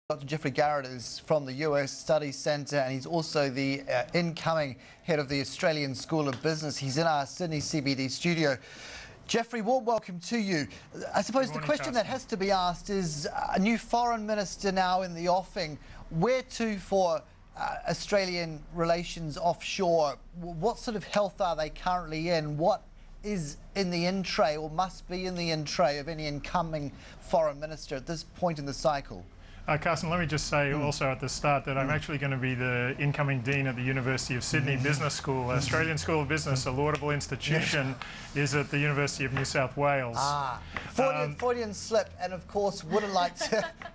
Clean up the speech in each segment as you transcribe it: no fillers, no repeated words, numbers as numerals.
Dr. Jeffrey Garrett is from the US Studies Centre, and he's also the incoming head of the Australian School of Business. He's in our Sydney CBD studio. Jeffrey, warm welcome to you. I suppose the question that has to be asked is, a new foreign minister now in the offing, where to for Australian relations offshore? What sort of health are they currently in? What is in the in-tray, or must be in the in-tray, of any incoming foreign minister at this point in the cycle? Carson, let me just say also at the start that I'm actually going to be the incoming Dean at the University of Sydney Business School. Australian School of Business, a laudable institution, is at the University of New South Wales. Freudian slip, and of course wouldn't like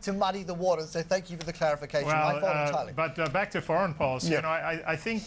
to muddy the waters, so thank you for the clarification. My fault entirely. But back to foreign policy, you know, I think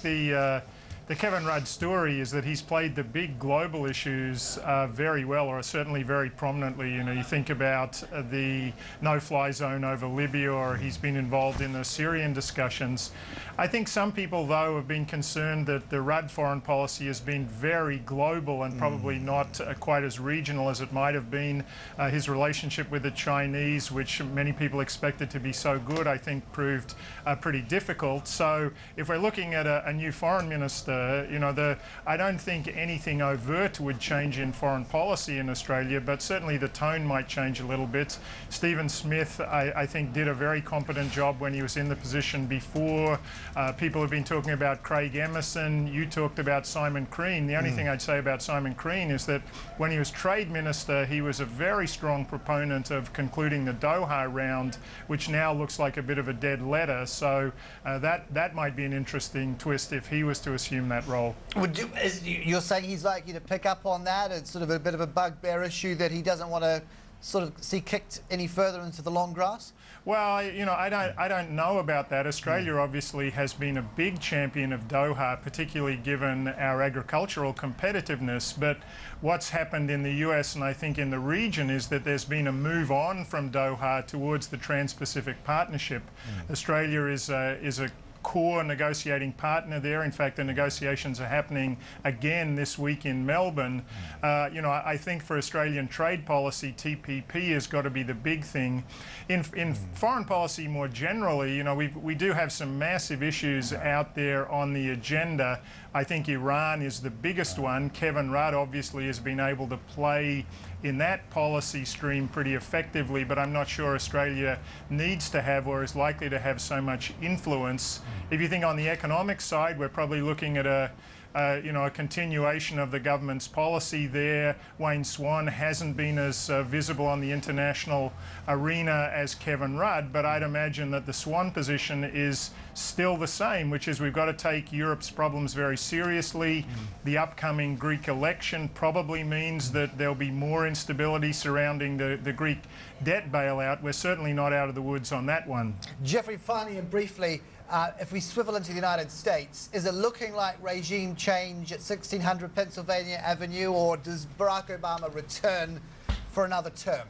the Kevin Rudd story is that he's played the big global issues very well, or certainly very prominently. You know, you think about the no-fly zone over Libya, or he's been involved in the Syrian discussions. I think some people, though, have been concerned that the Rudd foreign policy has been very global and probably not quite as regional as it might have been. His relationship with the Chinese, which many people expected to be so good, I think proved pretty difficult. So if we're looking at a new foreign minister, you know, I don't think anything overt would change in foreign policy in Australia, but certainly the tone might change a little bit. Stephen Smith, I think, did a very competent job when he was in the position before. People have been talking about Craig Emerson. You talked about Simon Crean. The only thing I'd say about Simon Crean is that when he was Trade Minister, he was a very strong proponent of concluding the Doha round, which now looks like a bit of a dead letter. So that might be an interesting twist if he was to assume that role. You're saying he's likely to pick up on that? It's sort of a bit of a bugbear issue that he doesn't want to sort of see kicked any further into the long grass? Well, you know, I don't know about that. Australia obviously has been a big champion of Doha, particularly given our agricultural competitiveness. But what's happened in the US and I think in the region is that there's been a move on from Doha towards the Trans-Pacific Partnership. Australia is a core negotiating partner there. In fact, the negotiations are happening again this week in Melbourne. You know, I think for Australian trade policy, TPP has got to be the big thing. In foreign policy more generally, you know, we do have some massive issues out there on the agenda. I think Iran is the biggest one. Kevin Rudd obviously has been able to play in that policy stream pretty effectively, but I'm not sure Australia needs to have or is likely to have so much influence. If you think on the economic side, we're probably looking at a continuation of the government's policy there. Wayne Swan hasn't been as visible on the international arena as Kevin Rudd, but I'd imagine that the Swan position is still the same, which is we've got to take Europe's problems very seriously. The upcoming Greek election probably means that there'll be more instability surrounding the Greek debt bailout. We're certainly not out of the woods on that one. Jeffrey, finally and briefly, if we swivel into the United States, is it looking like regime change at 1600 Pennsylvania Avenue, or does Barack Obama return for another term?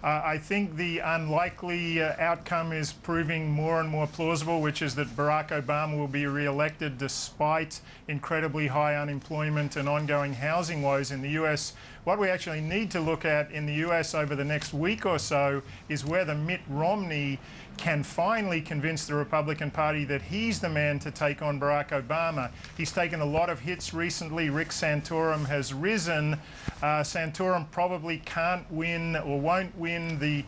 I think the unlikely outcome is proving more and more plausible, which is that Barack Obama will be re-elected despite incredibly high unemployment and ongoing housing woes in the US. What we actually need to look at in the US over the next week or so is whether Mitt Romney can finally convince the Republican Party that he's the man to take on Barack Obama. He's taken a lot of hits recently. Rick Santorum has risen. Santorum probably can't win or won't win the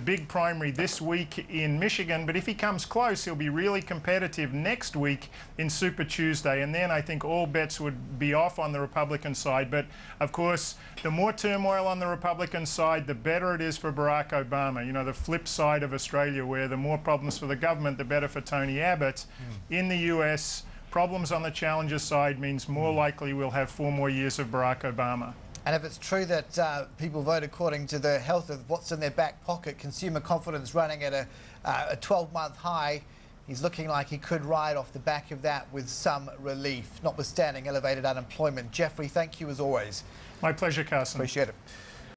big primary this week in Michigan, but if he comes close, he'll be really competitive next week in Super Tuesday, and then I think all bets would be off on the Republican side. But of course, the more turmoil on the Republican side, the better it is for Barack Obama. You know, the flip side of Australia, where the more problems for the government, the better for Tony Abbott. In the US, problems on the challenger side means more likely we'll have 4 more years of Barack Obama. And if it's true that people vote according to the health of what's in their back pocket, consumer confidence running at a 12-month high, he's looking like he could ride off the back of that with some relief, notwithstanding elevated unemployment. Jeffrey, thank you as always. My pleasure, Carson. Appreciate it.